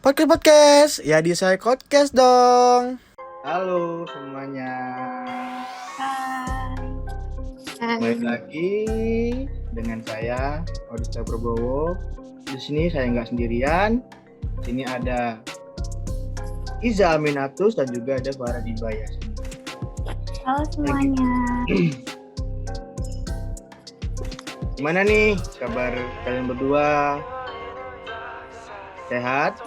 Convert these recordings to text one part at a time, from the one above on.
Podcast, ya di saya podcast dong. Halo semuanya, Hai. balik lagi dengan saya Odista Prabowo. Di sini saya nggak sendirian. Di sini ada Iza Aminatus dan juga ada Farah Dibaya. Halo semuanya. Gimana nih kabar kalian berdua? Sehat?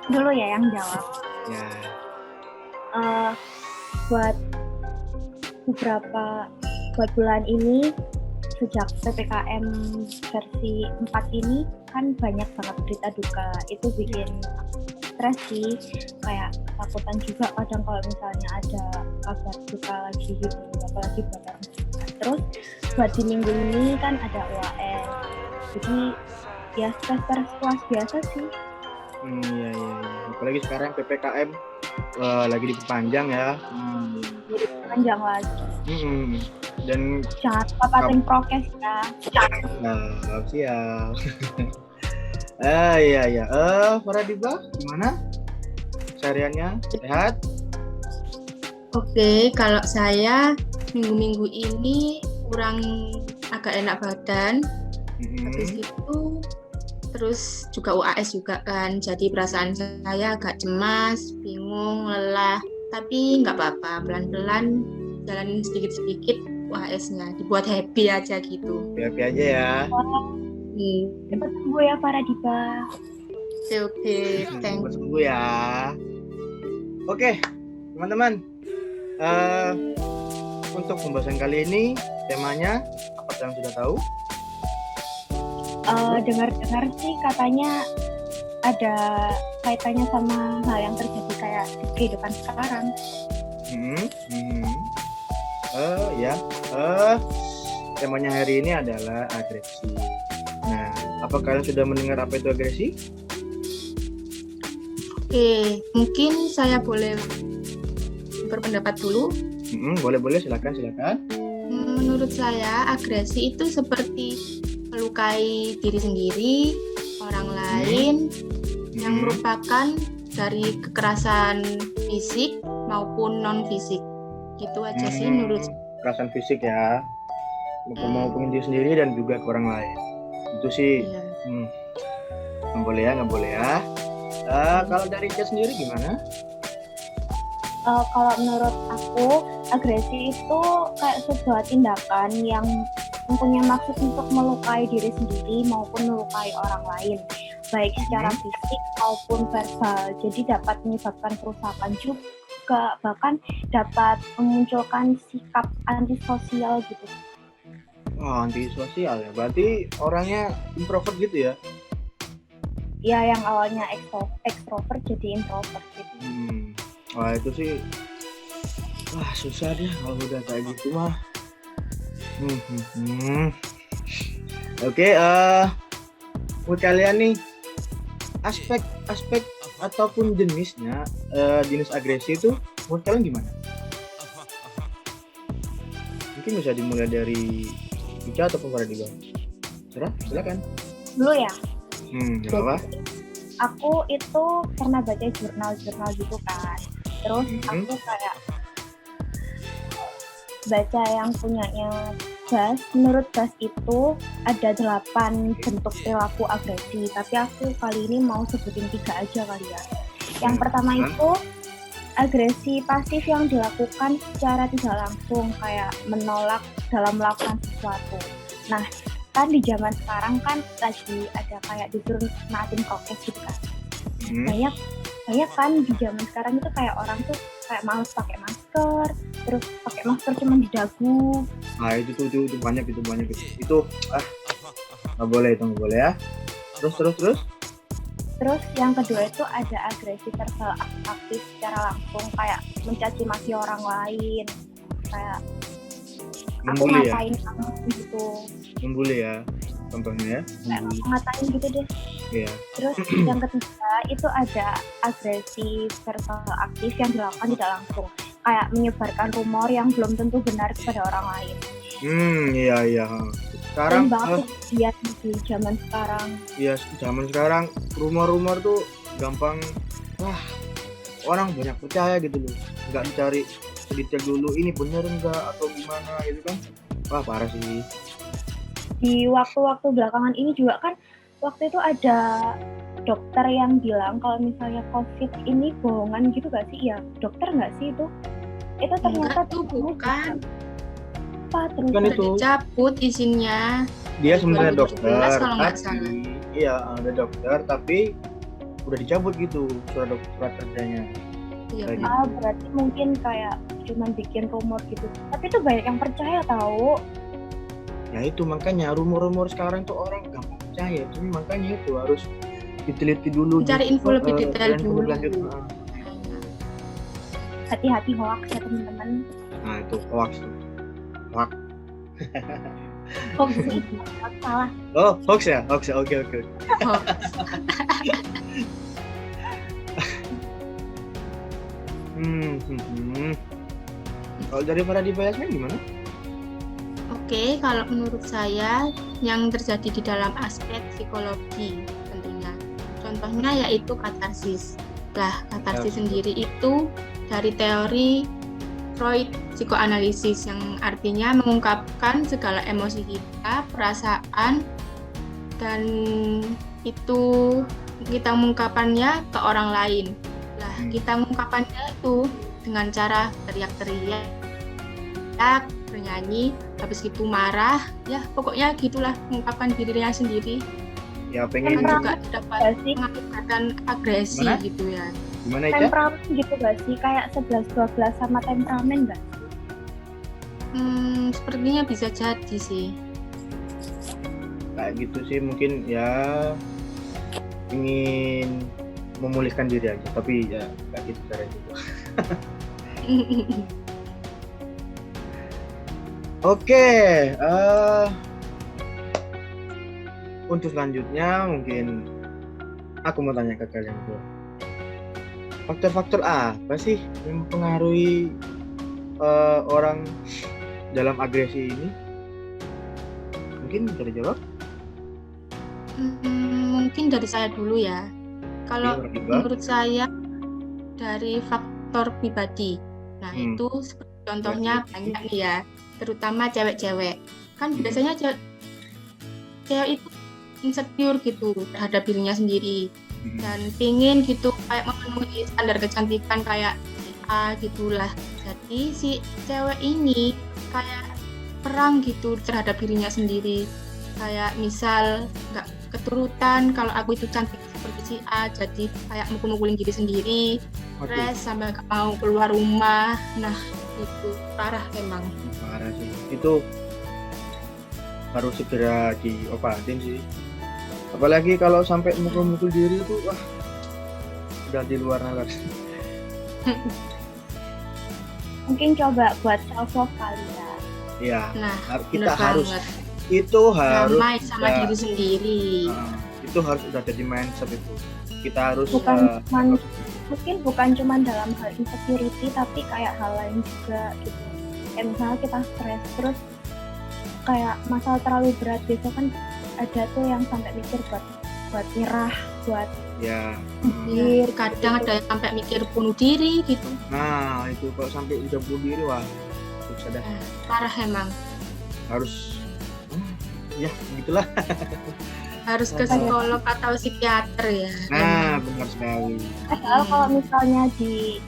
Dulu ya yang jawab. Ya. Buat bulan ini sejak PPKM versi 4 ini kan banyak banget berita duka. Itu bikin stres sih, kayak takutan juga kadang kalau misalnya ada kabar duka lagi gitu, apalagi buat orang tua. Terus buat di minggu ini kan ada UAS, jadi ya stres kelas biasa sih. Iya. Apalagi sekarang PPKM lagi diperpanjang ya. Jadi panjang lagi. Dan Jangan lupa patuhin prokes ya. siap. Iya. Farah Diba, gimana? Sehariannya sehat? Oke, kalau saya minggu-minggu ini kurang agak enak badan. Habis itu terus juga UAS juga kan, jadi perasaan saya agak cemas, bingung, lelah. Tapi nggak apa-apa, pelan-pelan jalanin sedikit-sedikit UAS-nya, dibuat happy aja gitu. Happy aja ya. Cepat sembuh ya Farah Diba. Oke, thank Cepat sembuh ya. Oke, teman-teman. Untuk pembahasan kali ini temanya apa yang sudah tahu? Dengar-dengar sih katanya ada kaitannya sama hal yang terjadi kayak di kehidupan sekarang. Temanya hari ini adalah agresi. Nah, apa kalian sudah mendengar apa itu agresi? Oke, mungkin saya boleh berpendapat dulu. Boleh, silakan. Menurut saya, agresi itu seperti melukai diri sendiri, orang lain, yang merupakan dari kekerasan fisik maupun non-fisik. Gitu aja sih menurut saya. Kekerasan fisik ya, maupun diri sendiri dan juga ke orang lain. Itu sih, Iya. nggak boleh ya. Kalau dari Cia sendiri gimana? Kalau menurut aku, agresi itu kayak sebuah tindakan yang mempunyai maksud untuk melukai diri sendiri maupun melukai orang lain, baik secara fisik maupun verbal. Jadi dapat menyebabkan kerusakan juga, bahkan dapat memunculkan sikap antisosial gitu. Antisosial ya, berarti orangnya introvert gitu ya? Ya, yang awalnya ekstrovert jadi introvert gitu. Wah itu sih, susah deh kalau udah kayak gitu mah. Oke, buat kalian nih, aspek ataupun jenisnya, jenis agresi itu menurut kalian gimana? Mungkin bisa dimulai dari Ica ataupun Farah Diba. Silakan. Dulu ya. Gak apa-apa. Aku itu pernah baca jurnal gitu kan. Terus aku kayak baca yang punyanya Bas. Menurut Bas itu ada 8 bentuk perilaku agresi, tapi aku kali ini mau sebutin 3 aja kali ya. Yang pertama itu agresi pasif yang dilakukan secara tidak langsung, kayak menolak dalam melakukan sesuatu. Nah, kan di zaman sekarang kan lagi ada kayak disuruh naatin prokes gitu kan. Banyak kan di zaman sekarang itu kayak orang tuh kayak males pakai masker, terus pakai masker cuma di dagu. Itu banyak itu. Itu nggak boleh ya. Terus. Terus yang kedua itu ada agresi verbal aktif secara langsung, kayak mencaci maki orang lain, kayak aku ngatain kamu gitu. Membuli ya, contohnya ya. Kayak ngatain gitu deh. Iya. Terus yang ketiga itu ada agresi verbal aktif yang dilakukan tidak langsung, kayak menyebarkan rumor yang belum tentu benar kepada orang lain. Iya. sekarang banget dia di zaman sekarang. ya zaman sekarang rumor-rumor tuh gampang, wah orang banyak percaya gitu loh, nggak dicari sedetail dulu ini bener enggak atau gimana gitu kan. Wah parah sih. Di waktu-waktu belakangan ini juga kan waktu itu ada dokter yang bilang kalau misalnya COVID ini bohongan gitu gak sih? Ya dokter nggak sih itu? Itu ternyata Enggak tuh bukan. apa terus Kan Udah itu dicabut izinnya. dia sebenarnya 2017 dokter, kalau nggak salah. tapi iya ada dokter tapi udah dicabut gitu surat kerjanya. Iya, Kayak benar. berarti mungkin kayak cuman bikin rumor gitu. Tapi itu banyak yang percaya tahu. Ya itu makanya rumor-rumor sekarang tuh orang gampang percaya, itu makanya itu harus diteliti dulu. Cari info lebih detail info dulu. lebih lanjut. Hati-hati hoax ya teman-teman. Nah itu hoax tuh. Hoax. Hoax itu salah. Oh hoax ya, hoax ya. Oke. Oh, Kalau dari para Yasmin gimana? Oke, kalau menurut saya yang terjadi di dalam aspek psikologi tentunya. Contohnya yaitu katarsis. Lah, katarsis sendiri itu dari teori Freud psikoanalisis yang artinya mengungkapkan segala emosi kita, perasaan, dan itu kita mengungkapkannya ke orang lain. Lah, kita mengungkapkannya itu dengan cara teriak-teriak, bernyanyi, habis itu marah, ya pokoknya gitulah mengungkapkan dirinya sendiri. Ya pengen Kan juga Gak dapat sih? mengakibatkan agresi Gimana? gitu ya. gimana Ica? Temperamen gitu gak sih? Kayak 11-12 sama temperamen gak? Sepertinya bisa jadi sih. Kayak gitu sih mungkin ya ingin memulihkan diri aja, tapi ya kayak gitu caranya juga. Oke, untuk selanjutnya mungkin aku mau tanya ke kalian tuh, faktor-faktor apa sih yang mempengaruhi orang dalam agresi ini? Mungkin bisa dijawab? Mungkin dari saya dulu ya. Kalau Iya, Mbak. menurut saya dari faktor pribadi. Nah, itu seperti contohnya banyak nih ya, terutama cewek-cewek. Kan biasanya cewek itu insecure gitu terhadap dirinya sendiri dan pingin gitu kayak memenuhi standar kecantikan kayak si A gitulah. Jadi si cewek ini kayak perang gitu terhadap dirinya sendiri. Kayak misal nggak keturutan kalau aku itu cantik seperti si A, jadi kayak mukul-mukulin diri sendiri, stres sampai nggak mau keluar rumah. Nah itu parah emang. Parah sih, itu harus segera diobatin sih. Apalagi kalau sampai mukul-mukul diri itu, wah udah di luar nalar. Mungkin coba buat self-love kali ya. Ya, Nah kita bener harus banget. itu harus Damai sama diri sendiri. itu harus udah jadi mindset itu. Kita harus Mungkin bukan cuma dalam hal insecurity, tapi kayak hal lain juga gitu. Kayak misalnya kita stres terus kayak masalah terlalu berat, biasanya kan ada tuh yang sampai mikir buat nyerah, buat ya. Ya, kadang ada yang sampai mikir bunuh diri gitu. Nah itu kalau sampai udah bunuh diri, wah susah dah. Parah emang. Harus ya begitulah. Harus ke psikolog atau psikiater ya. Nah benar sekali. Padahal kalau misalnya di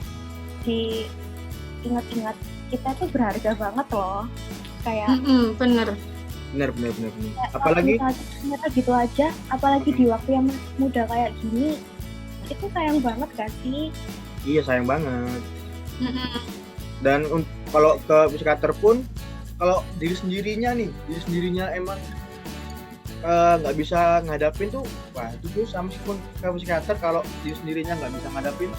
ingat-ingat, kita tuh berharga banget loh. Kayak Bener. Benar. Apalagi ternyata gitu aja, apalagi di waktu yang muda kayak gini, itu sayang banget gak sih? iya sayang banget. Dan kalau ke psikiater pun, kalau diri sendirinya emang nggak bisa ngadapin tuh, wah itu susah. Meskipun ke psikiater kalau diri sendirinya nggak bisa ngadapin,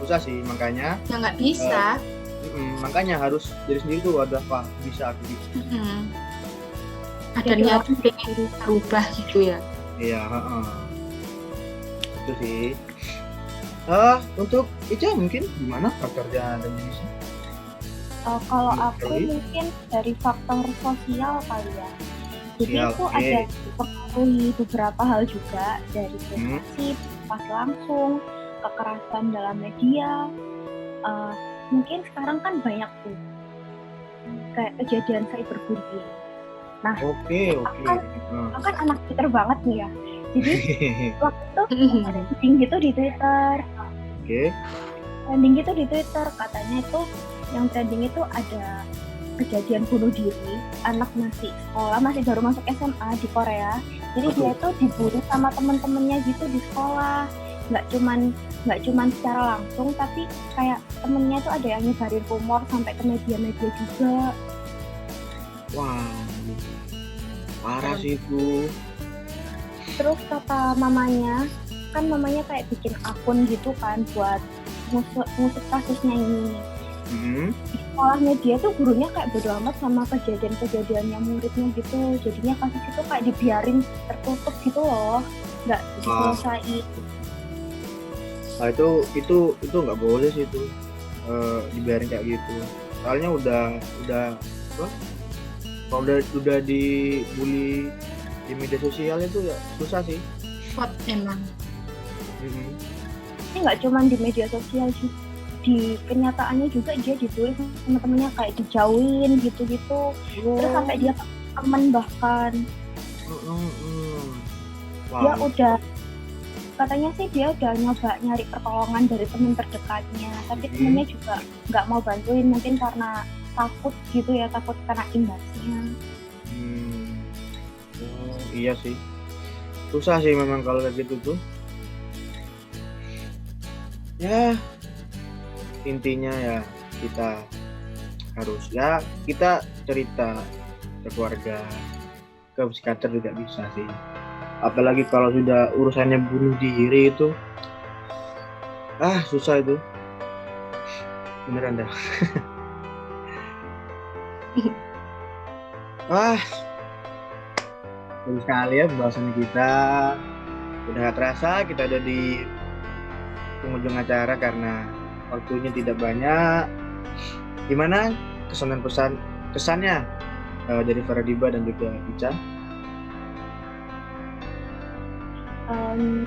susah sih. Makanya Ya nggak bisa. makanya harus diri sendiri tuh ada wah bisa aku bisa. Ada niat pengen berubah gitu ya. Iya, itu sih. Untuk Ica mungkin gimana faktornya dan jenisnya? Kalau aku mungkin dari faktor sosial kali ya. Jadi Ya, itu oke. ada dipengaruhi beberapa hal juga dari prestasi, pas langsung, kekerasan dalam media. Mungkin sekarang kan banyak tuh kayak kejadian cyberbullying. Nah, Oke. aku kan anak Twitter banget nih ya. Jadi waktu itu trending gitu di Twitter. Oke. Trending gitu di Twitter, katanya itu yang trending itu ada kejadian bunuh diri anak masih sekolah, masih baru masuk SMA di Korea. Jadi dia itu dibully sama temen-temennya gitu di sekolah. Nggak cuman secara langsung, tapi kayak temennya itu ada yang nyebarin rumor sampai ke media-media juga. Wah, parah sih itu. Terus kata mamanya, kan mamanya kayak bikin akun gitu kan buat ngusut kasusnya ini. Di sekolahnya dia tuh gurunya kayak bodo amat sama kejadian-kejadiannya muridnya gitu. Jadinya kasus itu kayak dibiarin tertutup gitu loh, nggak diselesaiin. Nah, itu nggak boleh sih itu, dibiarin kayak gitu. Soalnya udah apa? Kalau udah dibully di media sosial itu ya susah sih. Hot emang. Ini nggak cuma di media sosial sih, di kenyataannya juga dia dibully sama temennya, kayak dijauhin gitu-gitu. Terus sampai dia temen bahkan. Dia udah, katanya sih dia udah nyoba nyari pertolongan dari temen terdekatnya, tapi temennya juga nggak mau bantuin, mungkin karena takut gitu ya, takut kena imbasnya. Iya sih, susah sih memang kalau kayak gitu tuh. Ya, intinya ya kita harus, ya kita cerita ke keluarga, ke psikiater juga bisa sih. Apalagi kalau sudah urusannya bunuh diri itu, susah itu. Beneran dah. Terus sekali ya pembahasan kita. Udah gak terasa kita ada di penghujung acara karena waktunya tidak banyak. Gimana kesan dan kesannya dari Faradiba dan juga Ica?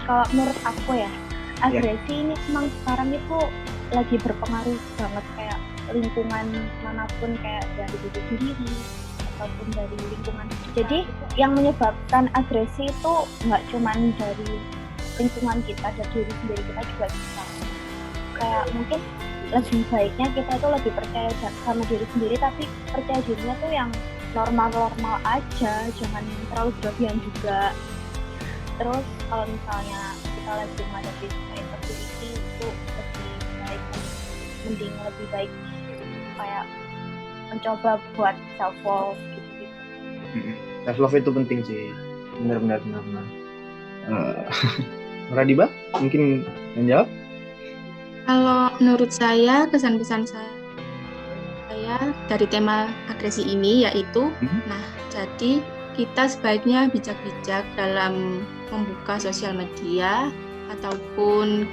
Kalau menurut aku ya, agresi ini memang sekarang itu lagi berpengaruh banget, kayak lingkungan manapun, kayak dari diri sendiri ataupun dari lingkungan. Jadi yang menyebabkan agresi itu nggak cuma dari lingkungan kita, dari diri sendiri kita juga bisa. Kayak mungkin lebih baiknya kita tuh lebih percaya sama diri sendiri, tapi percaya dirinya tuh yang normal-normal aja, jangan terlalu berlebihan juga. Terus kalau misalnya kita lagi menghadapi insecurity itu lebih baik kayak mencoba buat self love gitu. Self love itu penting sih, benar. Radiba mungkin menjawab. Kalau menurut saya kesan-pesan saya dari tema agresi ini yaitu, jadi kita sebaiknya bijak-bijak dalam membuka sosial media ataupun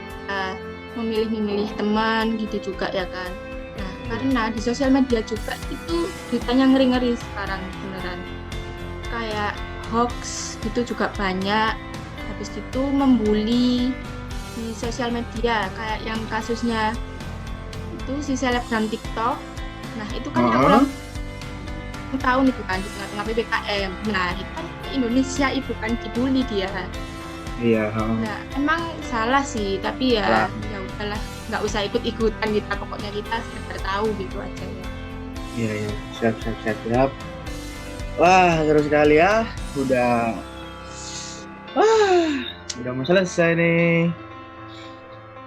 memilih-milih teman gitu juga ya kan. Nah, karena di sosial media juga itu beritanya ngeri-ngeri sekarang beneran. Kayak hoax gitu juga banyak. Habis itu membuli di sosial media, kayak yang kasusnya itu si selebgram TikTok. Nah, itu kan yang ulang tahun itu kan di tengah-tengah PPKM. Nah, itu kan Indonesia itu kan dibully dia. Iya. Nah, emang salah sih, tapi ya udahlah, nggak usah ikut-ikutan kita, pokoknya kita sekedar tahu gitu aja ya. Iya, siap. Wah, seru sekali ya. Udah mau selesai nih.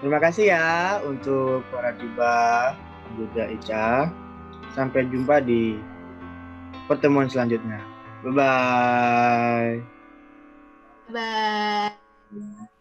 Terima kasih ya untuk Faradiba dan juga Ica. Sampai jumpa di pertemuan selanjutnya. Bye-bye. Bye.